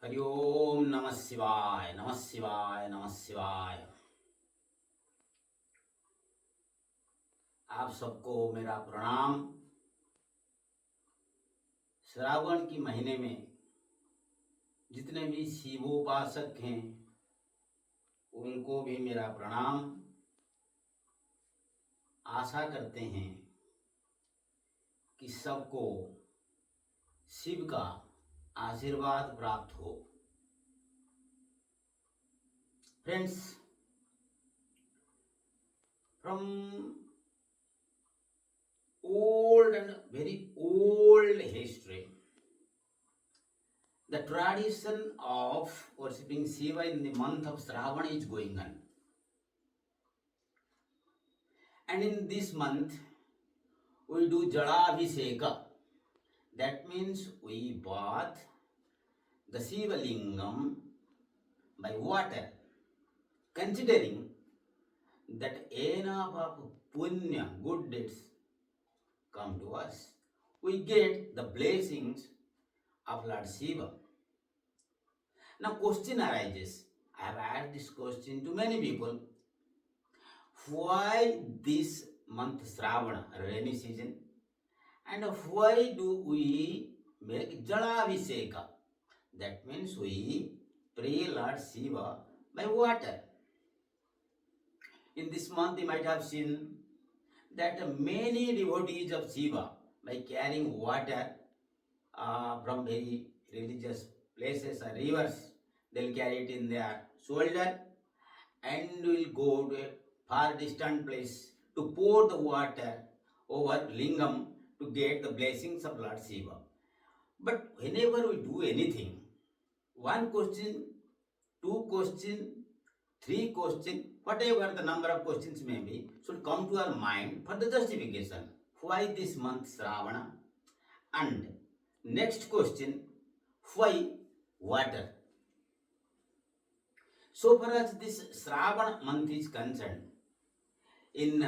हरिओम नमः शिवाय नमः शिवाय नमः शिवाय। आप सबको मेरा प्रणाम। श्रावण की महीने में जितने भी शिवोपासक हैं उनको भी मेरा प्रणाम। आशा करते हैं कि सबको शिव का आशीर्वाद प्राप्त हो। Friends, from old and very old history, the tradition of worshipping Shiva in the month of Shravan is going on. And in this month, we do Jalabhiseka. That means we bath the Shiva Lingam by water, considering that enough of punya, good deeds, come to us. We get the blessings of Lord Shiva. Now, question arises. I have asked this question to many people. Why this month Shravana, rainy season, and why do we make Jalabhiseka? That means we pray Lord Shiva by water. In this month, you might have seen that many devotees of Shiva, by carrying water from very religious places or rivers, they'll carry it in their shoulder and will go to a far distant place to pour the water over lingam to get the blessings of Lord Shiva. But whenever we do anything, one question, two question, three question, whatever the number of questions may be, should come to our mind for the justification. Why this month Shravana? And next question, why water? So far as this Shravana month is concerned, in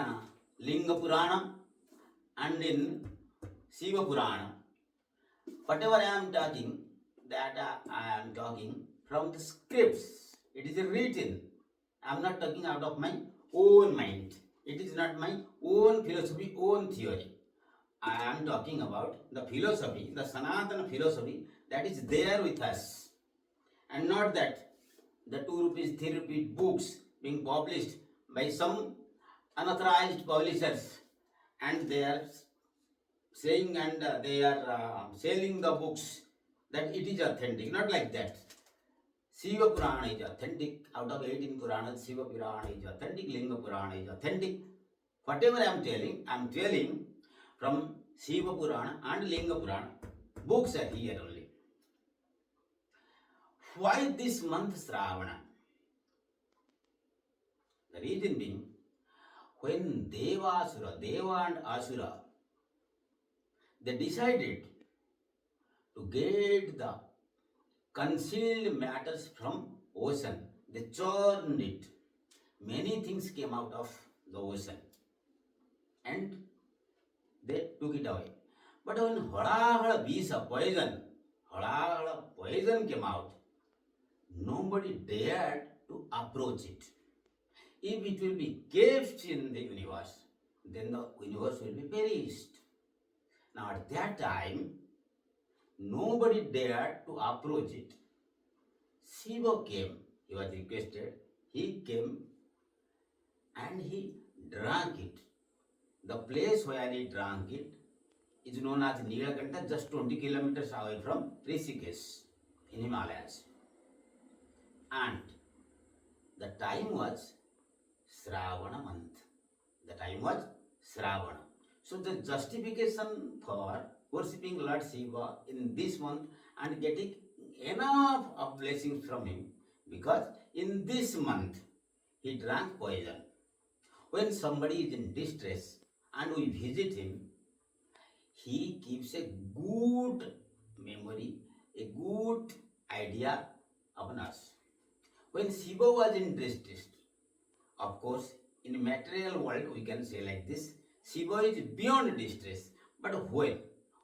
Linga Purana and in Shiva Purana, whatever I am talking, that I am talking from the scripts. It is written. I am not talking out of my own mind. It is not my own philosophy, own theory. I am talking about the philosophy, the Sanatana philosophy that is there with us. And not that the 2 rupees, 3 rupees books being published by some unauthorized publishers and they are saying and they are selling the books that it is authentic. Not like that. Shiva Purana is authentic. Out of 18 Puranas, Shiva Purana is authentic. Linga Purana is authentic. Whatever I am telling from Shiva Purana and Linga Purana. Books are here only. Why this month Shravana? The reason being, when Deva and Asura, they decided to get the concealed matters from ocean. They churned it. Many things came out of the ocean and they took it away. But when Hada poison came out, nobody dared to approach it. If it will be kept in the universe, then the universe will be perished. Now at that time, nobody dared to approach it. Shiva came, he was requested, he came and he drank it. The place where he drank it is known as Nilakanta, just 20 kilometers away from Rishikesh in Himalayas. And the time was Shravana month. The time was Shravana. So the justification for worshipping Lord Shiva in this month and getting enough of blessings from him, because in this month he drank poison. When somebody is in distress and we visit him, he keeps a good memory, a good idea upon us. When Shiva was in distress, of course, in material world we can say like this, Shiva is beyond distress. But when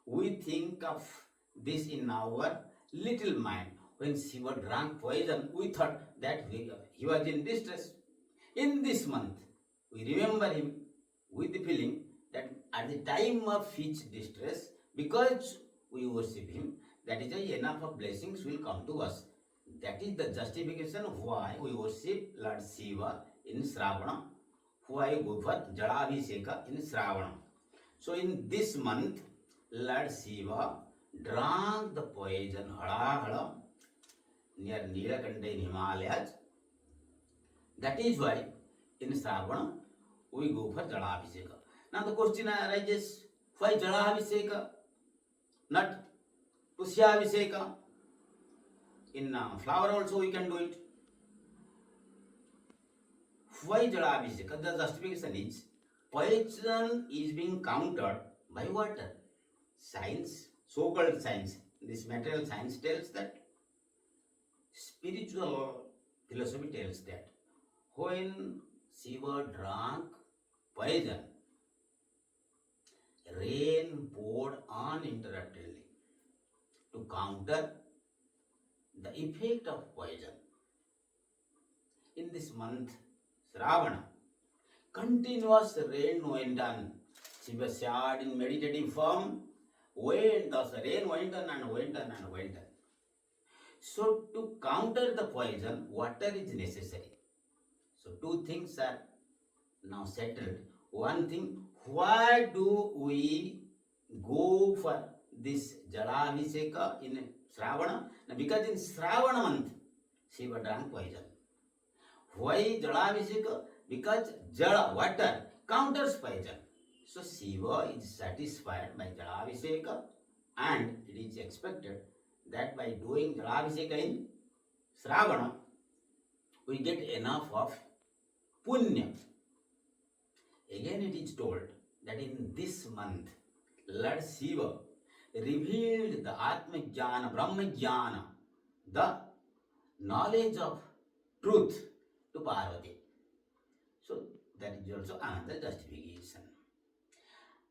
we think of this in our little mind, When Shiva drank poison, we thought that he was in distress. In this month, we remember him with the feeling that at the time of his distress, because we worship him, that is why enough of blessings will come to us. That is the justification why we worship Lord Shiva in Shravana, why we go for Jalavisheka in Shravana. So in this month, Lord Shiva drank the poison Halahala near Nilakanta in Himalayas. That is why in Shravana we go for Jalavisheka. Now the question arises, why Jalavisheka, not Pushyavisheka? In flower also we can do it. Why Jalavisheka? The justification is, poison is being countered by water. Science, so-called science, this material science tells that. Spiritual philosophy tells that when Shiva drank poison, rain poured uninterruptedly to counter the effect of poison. In this month, Shravana, continuous rain went on. Shiva sat in meditative form, thus rain went on and went on and went on. So to counter the poison, water is necessary. So two things are now settled. One thing, why do we go for this Jalavisheka in Shravana? Because in Shravana month, Shiva drank poison. Why Jalavisheka? Because Jala, water, counters poison. So Shiva is satisfied by Jalavisheka, and it is expected that by doing Jalavisheka in Shravana, we get enough of punya. Again it is told that in this month, Lord Shiva revealed the Atma Jnana, Brahma Jnana, the knowledge of truth to Parvati. So that is also another justification.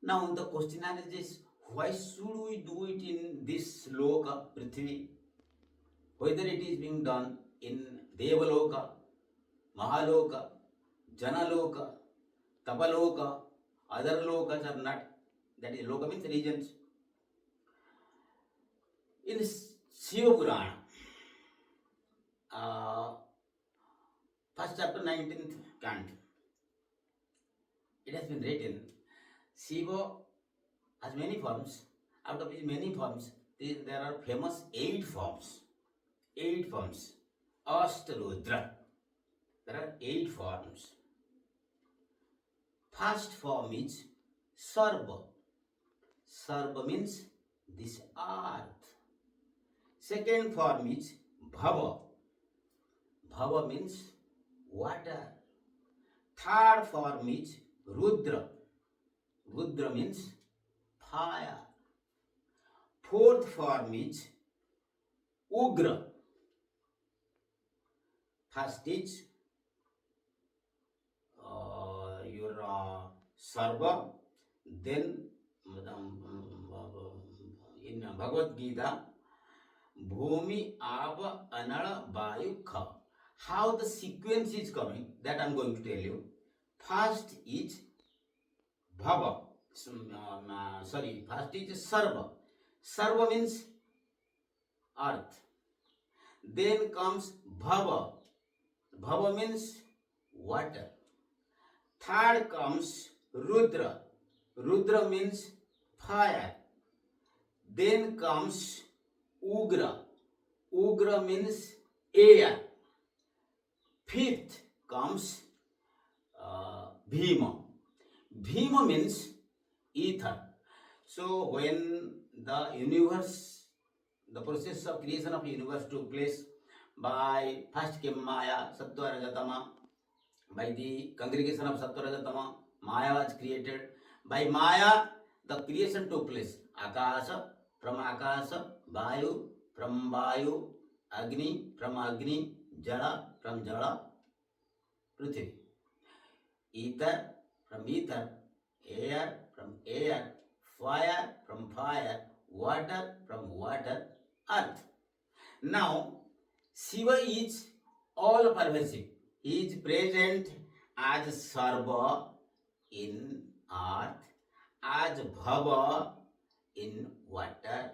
Now the question is, why should we do it in this loka, Prithvi? Whether it is being done in Devaloka, Mahaloka, Janaloka, Tapaloka, other lokas are not. That is, loka means regions. In Shiva Purana, first chapter, 19th canto, it has been written, Shiva has many forms. Out of these many forms, there are famous 8 forms. 8 forms. Ashtarudra. There are 8 forms. First form is Sarva. Sarva means this earth. Second form is Bhava. Bhava means water. Third form is Rudra. Rudra means fire. Fourth form is Ugra. First is your Sarva, then in Bhagavad Gita, Bhumi, Ava, Anala, Vayu, Kha. How the sequence is coming, that I am going to tell you. First is Bhava. First is Sarva. Sarva means earth. Then comes Bhava. Bhava means water. Third comes Rudra. Rudra means fire. Then comes Ugra. Ugra means air. Fifth comes Bhima. Bhima means ether. So when the universe, the process of creation of universe took place, by first came Maya, Sattva, Rajatama. By the congregation of Sattva, Rajatama, Maya was created. By Maya, the creation took place. Akasha, from Akasha, Vayu, from Vayu, Agni, from Agni, Jala, from Jala, Prithvi. Ether, from ether, air, from air, fire, from fire, water, from water, earth. Now, Shiva is all pervasive. He is present as Sarva in earth, as Bhava in water,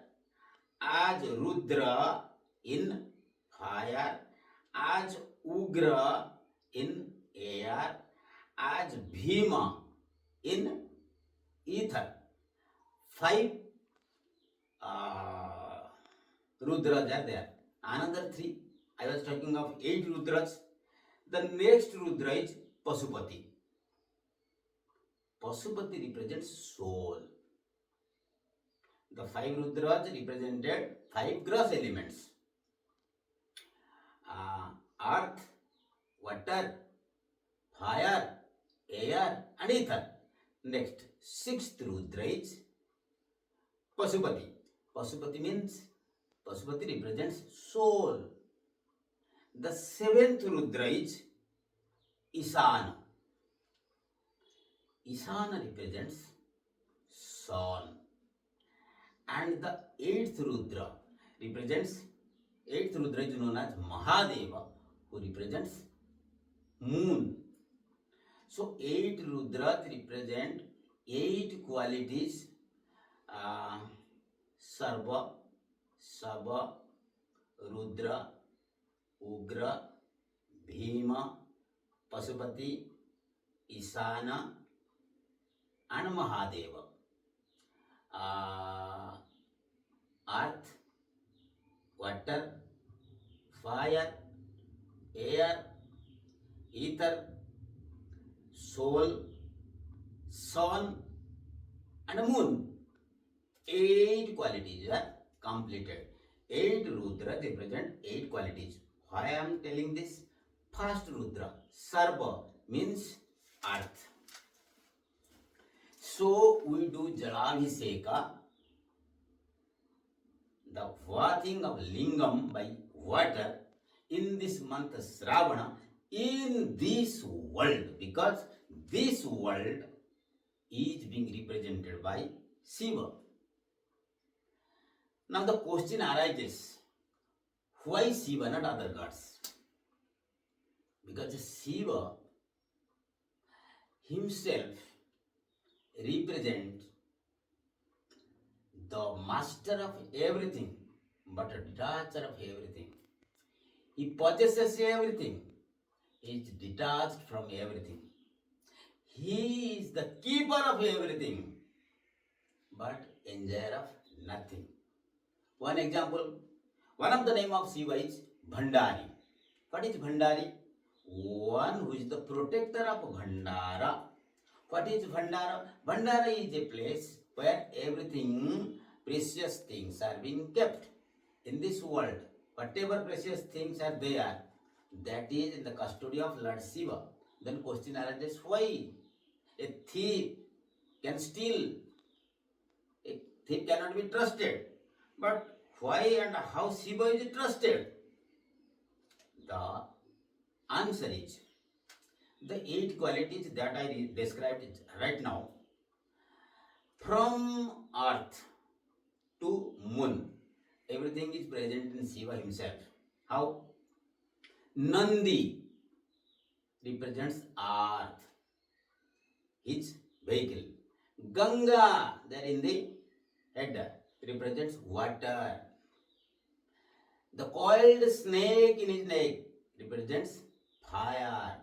as Rudra in fire, as Ugra in air, as Bhima in ether. Five uh, Rudras are there. Another three. I was talking of 8 Rudras. The next Rudra is Pasupati. Pasupati represents soul. The 5 Rudras represented 5 gross elements. Earth, water, fire, air and ether. Next, 6th Rudra is Pasupati. Pasupati means Pasupati represents soul. The 7th Rudra is Isana. Isana represents sun. And the 8th Rudra represents, 8th Rudra is known as Mahadeva, who represents moon. So 8 Rudras represent 8 qualities: Sarva, Sabha, Rudra, Ugra, Bhima, Pasupati, Isana and Mahadeva. Earth, water, fire, air, ether, soul, sun and moon. 8 qualities are completed. 8 Rudra represent 8 qualities. Why I am telling this? First Rudra, Sarva, means earth. So we do Jalabhiseka, the bathing of lingam by water in this month Shravana in this world, because this world is being represented by Shiva. Now the question arises, why Shiva, not other gods? Because Shiva himself represents the master of everything, but a detacher of everything. He possesses everything. He is detached from everything. He is the keeper of everything, but enjoyer of nothing. One example, one of the name of Shiva is Bhandari. What is Bhandari? One who is the protector of Bhandara. What is Bhandara? Bhandara is a place where everything, precious things are being kept in this world. Whatever precious things are there, that is in the custody of Lord Shiva. Then question arises, why a thief can steal? A thief cannot be trusted. But why and how Shiva is trusted? The answer is the 8 qualities that I described right now. From earth to moon, everything is present in Shiva himself. How? Nandi represents earth, his vehicle. Ganga, there in the head, represents water. The coiled snake in his neck represents fire.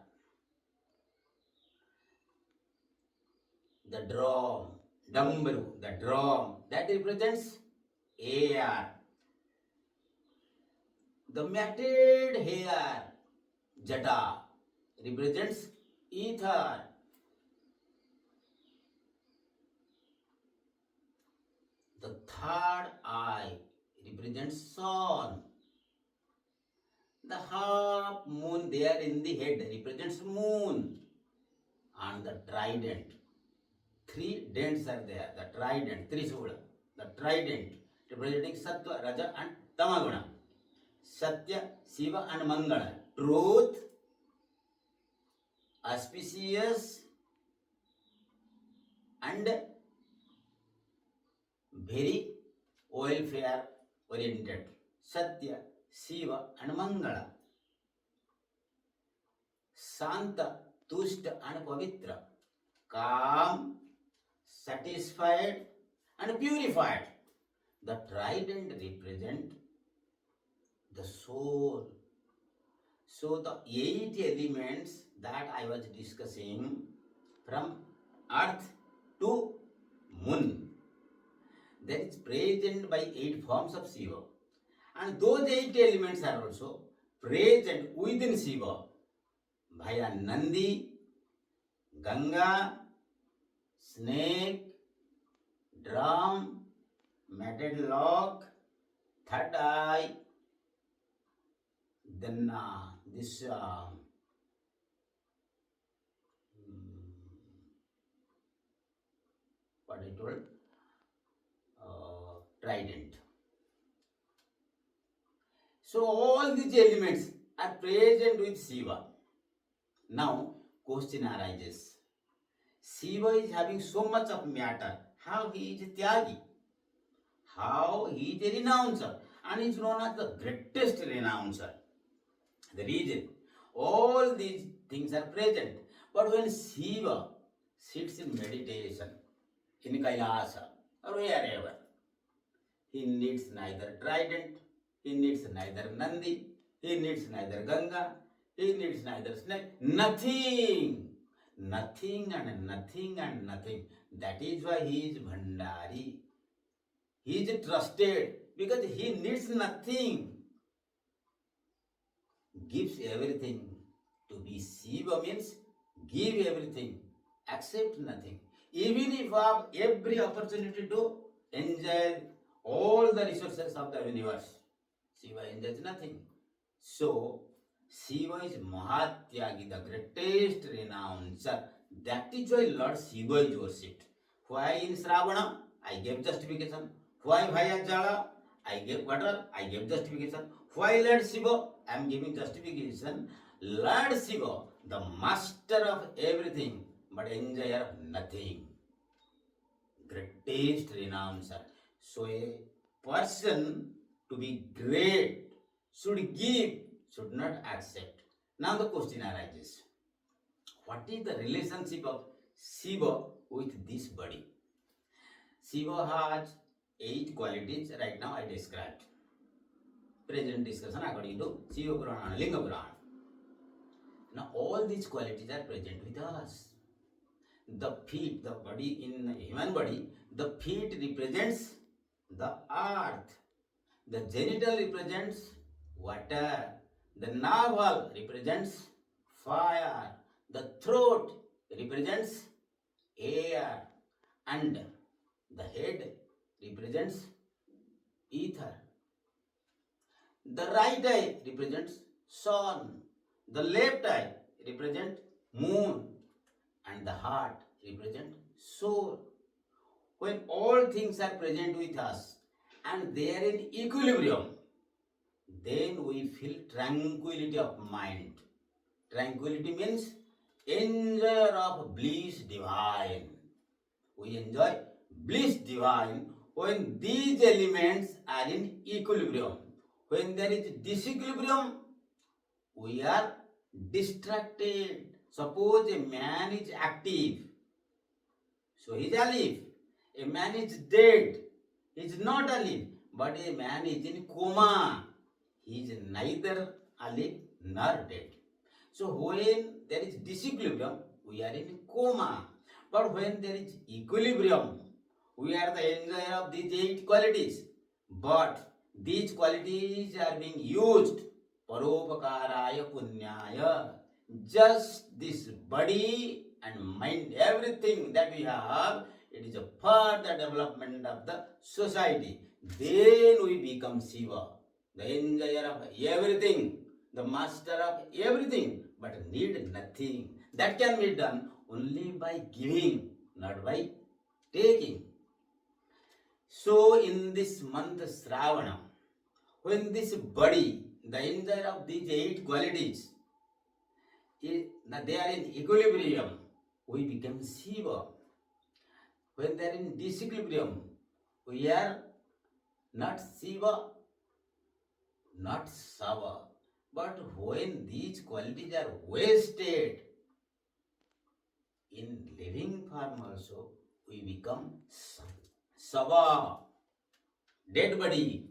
The drum, Dambru, the drum, that represents air. The matted hair, Jata, represents ether. The third eye represents sun. The half moon there in the head represents moon. And the trident, 3 dents are there. The trident, Trishula, the trident representing Sattva, Raja and Tamaguna. Satya, Shiva and Mangala. Truth, auspicious and very welfare oriented. Satya, Shiva and Mangala. Shanta, Tushta and Pavitra. Calm, satisfied and purified. The trident represent the soul. So the 8 elements that I was discussing from earth to moon, that is present by 8 forms of Shiva. And those 8 elements are also present within Shiva via Nandi, Ganga, snake, drum, matted lock, third eye, then this what I told, trident. So all these elements are present with Shiva. Now question arises. Shiva is having so much of matter. How he is Tyagi? How he is a renouncer and is known as the greatest renouncer. The reason all these things are present. But when Shiva sits in meditation in Kailasa or wherever, he needs neither trident, he needs neither Nandi, he needs neither Ganga, he needs neither snake, nothing. Nothing and nothing and nothing. That is why he is Bhandari. He is trusted because he needs nothing. Gives everything. To be Shiva means give everything, accept nothing. Even if you have every opportunity to enjoy all the resources of the universe, Shiva enjoys nothing. So, Shiva is Mahatyagi, the greatest renouncer. That is why Lord Shiva is worshipped. Why in Sravana? I gave justification. Why via Jala? I gave water. I gave justification. Why Lord Shiva? I am giving justification. Lord Shiva, the master of everything, but enjoyer of nothing. Greatest renouncer. So a person to be great should give, should not accept. Now the question arises. What is the relationship of Shiva with this body? Shiva has 8 qualities right now I described. Present discussion according to Shiva Purana and Linga Purana. Now all these qualities are present with us. The feet, the body in human body, the feet represents the earth. The genital represents water. The navel represents fire. The throat represents air. And the head represents ether. The right eye represents sun. The left eye represents moon. And the heart represents soul. When all things are present with us and they are in equilibrium, then we feel tranquility of mind. Tranquility means enjoyer of bliss divine. We enjoy bliss divine when these elements are in equilibrium. When there is disequilibrium, we are distracted. Suppose a man is active, so he is alive. A man is dead, he is not alive. But a man is in coma, he is neither alive nor dead. So when there is disequilibrium, we are in coma. But when there is equilibrium, we are the enjoyer of these 8 qualities. But these qualities are being used paropakaraya punyaya. Just this body and mind, everything that we have, it is a further development of the society. Then we become Shiva, the enjoyer of everything, the master of everything, but need nothing. That can be done only by giving, not by taking. So in this month Shravana, when this body, the enjoyer of these 8 qualities, they are in equilibrium, we become Shiva. When they are in disequilibrium, we are not Shiva, not sour. But when these qualities are wasted in living form also, we become sour, dead body.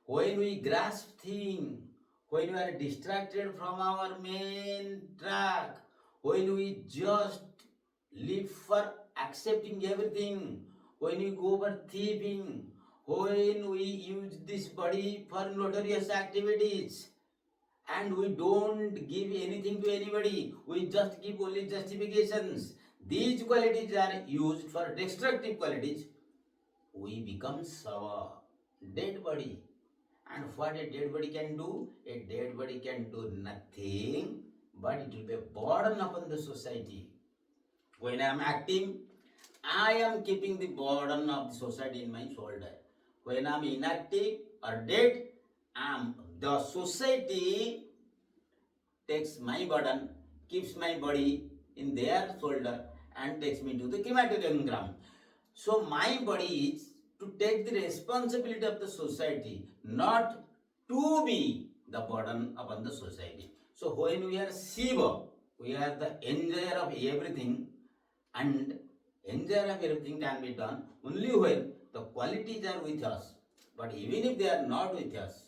When we grasp things, when we are distracted from our main track, when we just live for accepting everything, when we go for thieving, when we use this body for notorious activities, and we don't give anything to anybody, we just give only justifications. These qualities are used for destructive qualities. We become sour, dead body. And what a dead body can do? A dead body can do nothing, but it will be a burden upon the society. When I am acting, I am keeping the burden of the society in my shoulder. When I am inactive or dead, the society takes my burden, keeps my body in their shoulder, and takes me to the crematorium ground. So my body is to take the responsibility of the society, not to be the burden upon the society. So when we are Shiva, we are the enjoyer of everything, and enjoyer of everything can be done only when the qualities are with us. But even if they are not with us,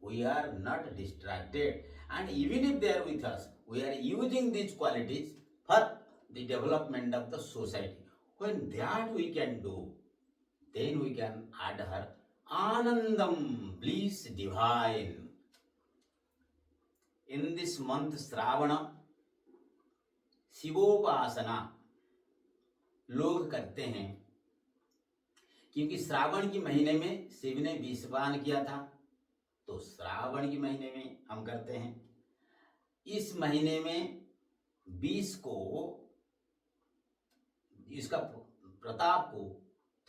we are not distracted, and even if they are with us, we are using these qualities for the development of the society. When that we can do, then we can add her Anandam, bliss divine. In this month Shravana, शिवोपासना लोग करते हैं, क्योंकि श्रावण के महीने में शिव ने विषपान किया था, तो श्रावण के महीने में हम करते हैं। इस महीने में विष को, इसका प्रताप को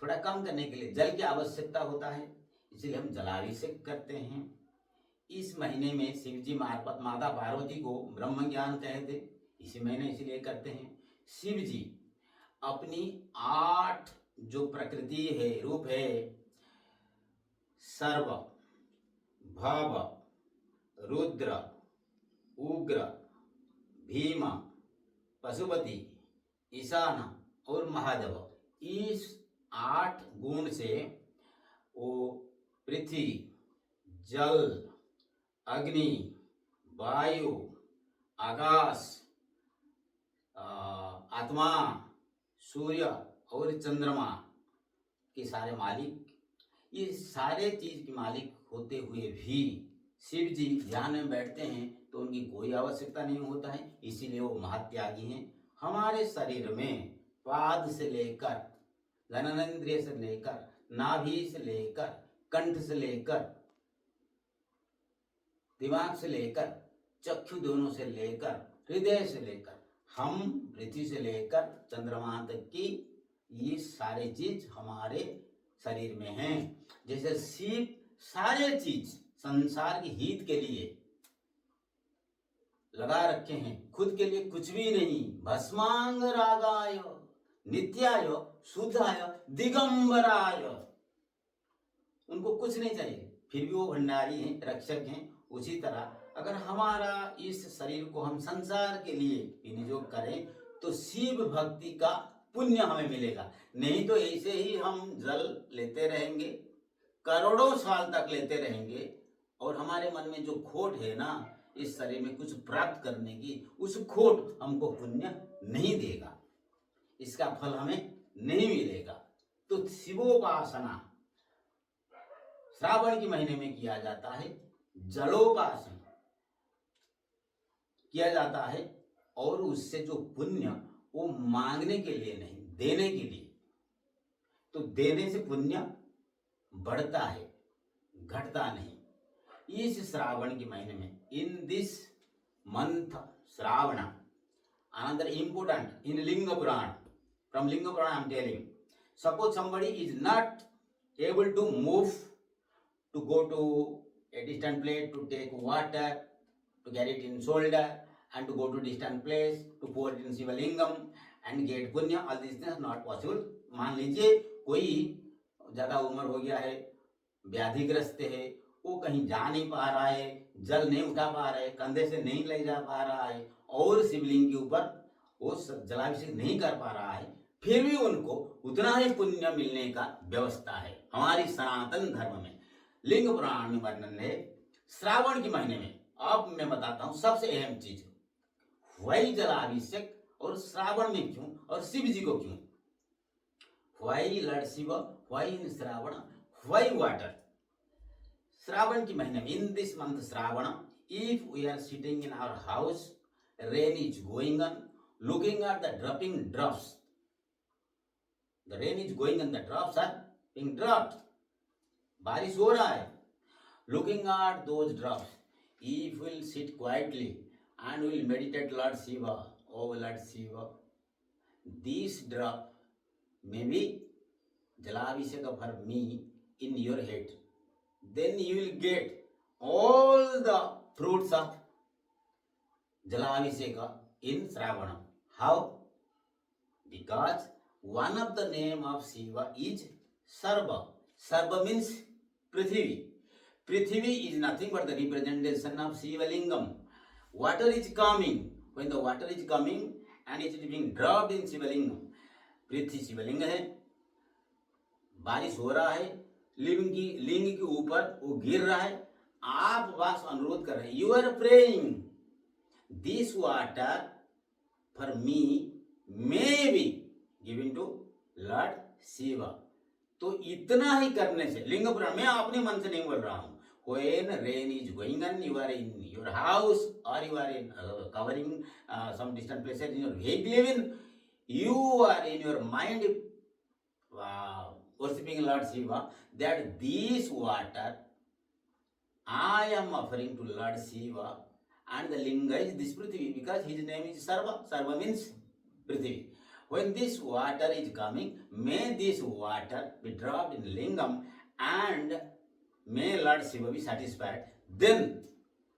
थोड़ा कम करने के लिए जल की आवश्यकता होता है, इसलिए हम जलाभिषेक करते हैं। इस महीने में शिव जी मार्फत माता पार्वती को ब्रह्म ज्ञान कहे थे, इसी महीने इसलिए करते हैं। शिव जी अपनी 8 जो प्रकृति है, रूप है, सर्व, भव, रुद्र, उग्र, भीम, पशुपति, ईशान और महादेव, इस 8 गुण से वो पृथ्वी, जल, अग्नि, वायु, आकाश, आत्मा, सूर्य और चंद्रमा के सारे मालिक, ये सारे चीज के मालिक होते हुए भी शिव जी ध्यान में बैठते हैं तो उनकी कोई आवश्यकता नहीं होता है, इसीलिए वो महात्यागी हैं। हमारे शरीर में पाद से लेकर, जननेंद्रिय से लेकर, नाभि से लेकर, कंठ से लेकर, दिमाग से लेकर, चक्षु दोनों से लेकर, हृदय से लेकर, हम पृथ्वी से लेकर चंद्रमा तक की ये सारे चीज हमारे शरीर में हैं। जैसे शिव सारे चीज संसार के हित के लिए लगा रखे हैं, खुद के लिए कुछ भी नहीं। भस्मांग रागाय नित्याय शुद्धाय दिगंबराय, उनको कुछ नहीं चाहिए, फिर भी वो भंडारी हैं, रक्षक हैं। उसी तरह अगर हमारा इस शरीर को हम संसार के लिए विनियोग करें तो शिव भक्ति का पुण्य हमें मिलेगा। नहीं तो ऐसे ही हम जल लेते रहेंगे, करोड़ों साल तक लेते रहेंगे, और हमारे मन में जो खोट है ना इस शरीर में कुछ प्राप्त करने की, उस खोट हमको पुण्य नहीं देगा, इसका फल हमें नहीं मिलेगा। तो शिवोपासना श्रावण के महीने में किया जाता है, जलोपासना किया जाता है, और उससे जो पुण्य वो मांगने के लिए नहीं, देने के लिए। तो देने से पुण्य बढ़ता है, घटता नहीं। इस श्रावण के महीने में, in this month Shravan, another important in Linga Purana, from Linga Purana I am telling, suppose somebody is not able to move, to go to a distant place to take water, to carry it in shoulder, and to go to distant place to pour it in Shivalingam and get punya, all these things are not possible. मान लीजिए कोई ज़्यादा उम्र हो गया है, व्याधिग्रस्त है, वो कहीं जा नहीं पा रहा है, जल नहीं उठा पा रहा है, कंधे से नहीं ले जा पा रहा है और शिवलिंग के ऊपर वो जलाभिषेक नहीं कर पा रहा है, फिर भी उनको उतना ही पुण्य मिलने का व्यवस्था है हमारी सनातन धर्म में। लिंग पुराण में वर्णन है श्रावण के महीने में। अब मैं बताता हूं सबसे अहम चीज, वही जलाभिषेक और श्रावण में क्यों और शिव जी को क्यों? Why lord Shiv, why in Shravan, why water? Shravan के महीने में, in this month Shravan, if we are sitting in our house, rain is going on, looking at the dropping drops, the rain is going on, the drops are being dropped, बारिश हो रहा है, looking at those drops, if we'll sit quietly and we'll meditate Lord Shiva, oh Lord Shiva, this drop may be Jalabhisheka for me in your head, then you will get all the fruits of Jalabhisheka in Shravana. How? Because one of the name of Shiva is Sarva. Sarva means Prithvi. Prithvi is nothing but the representation of Shiva Lingam. Water is coming. When the water is coming and it is being dropped in Shiva Lingam, पृथ्वी शिवलिंग है, बारिश हो रहा है, लिंग के ऊपर वो गिर रहा है, आप बस अनुरोध कर रहे हैं, you are praying this water for me may be given to lord Shiva. तो इतना ही करने से, लिंग पुराण में अपने मन से नहीं बोल रहा हूं, when rain is going on, you are in your house or you are in covering some distant places in your vehicle even, you are in your mind worshipping Lord Shiva, that this water I am offering to Lord Shiva, and the linga is this Prithvi, because his name is Sarva. Sarva means Prithvi. When this water is coming, may this water be dropped in lingam and may Lord Shiva be satisfied. Then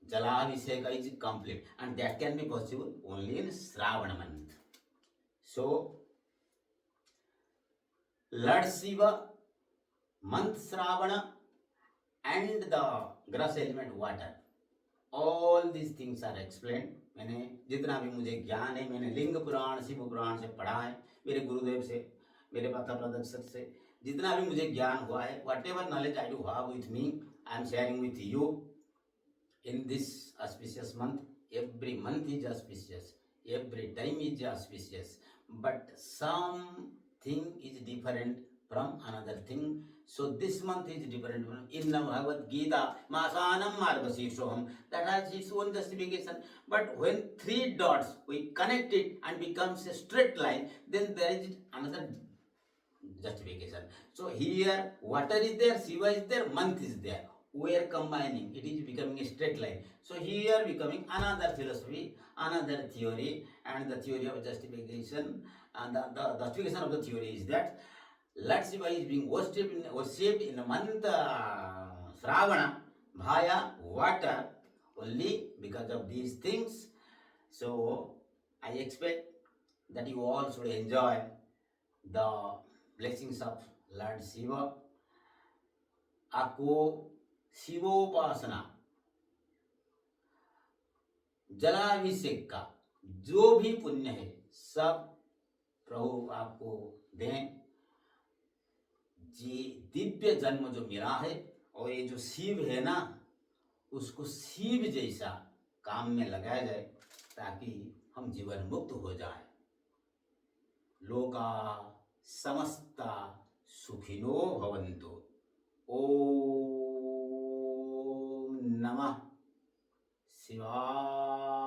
Jalabhisheka is complete, and that can be possible only in Shravana month. So, Lord Shiva, month Shravana, and the grass element water, all these things are explained. मैंने जितना भी मुझे ज्ञान है, मैंने लिंग पुराण शिव पुराण से पढ़ा है, मेरे गुरुदेव से, मेरे पता प्रदर्शक से जितना भी मुझे ज्ञान हुआ है, whatever knowledge I do have with me, I am sharing with you in this auspicious month. Every month is auspicious, every time is auspicious, but something is different from another thing. So this month is different. In the Bhagavad Gita, Masanam Margashirshoham, that has its own justification. But when three dots we connect it and becomes a straight line, then there is another justification. So here water is there, Shiva is there, month is there. We are combining, it is becoming a straight line. So here becoming another philosophy, another theory, and the theory of justification. And the justification of the theory is that Lord Shiva is being worshipped in the month Shravana via water only because of these things. So I expect that you all should enjoy the blessings of Lord Shiva. आपको शिवोपासना, जलाभिषेक का जो भी पुण्य है सब प्रभु आपको दें। जी दिव्य जन्म जो मिला है, और ये जो शिव है ना, उसको शिव जैसा काम में लगाया जाए ताकि हम जीवन मुक्त हो जाए। लोका समस्ता सुखिनो भवन्तु। ओम नमः शिवाय।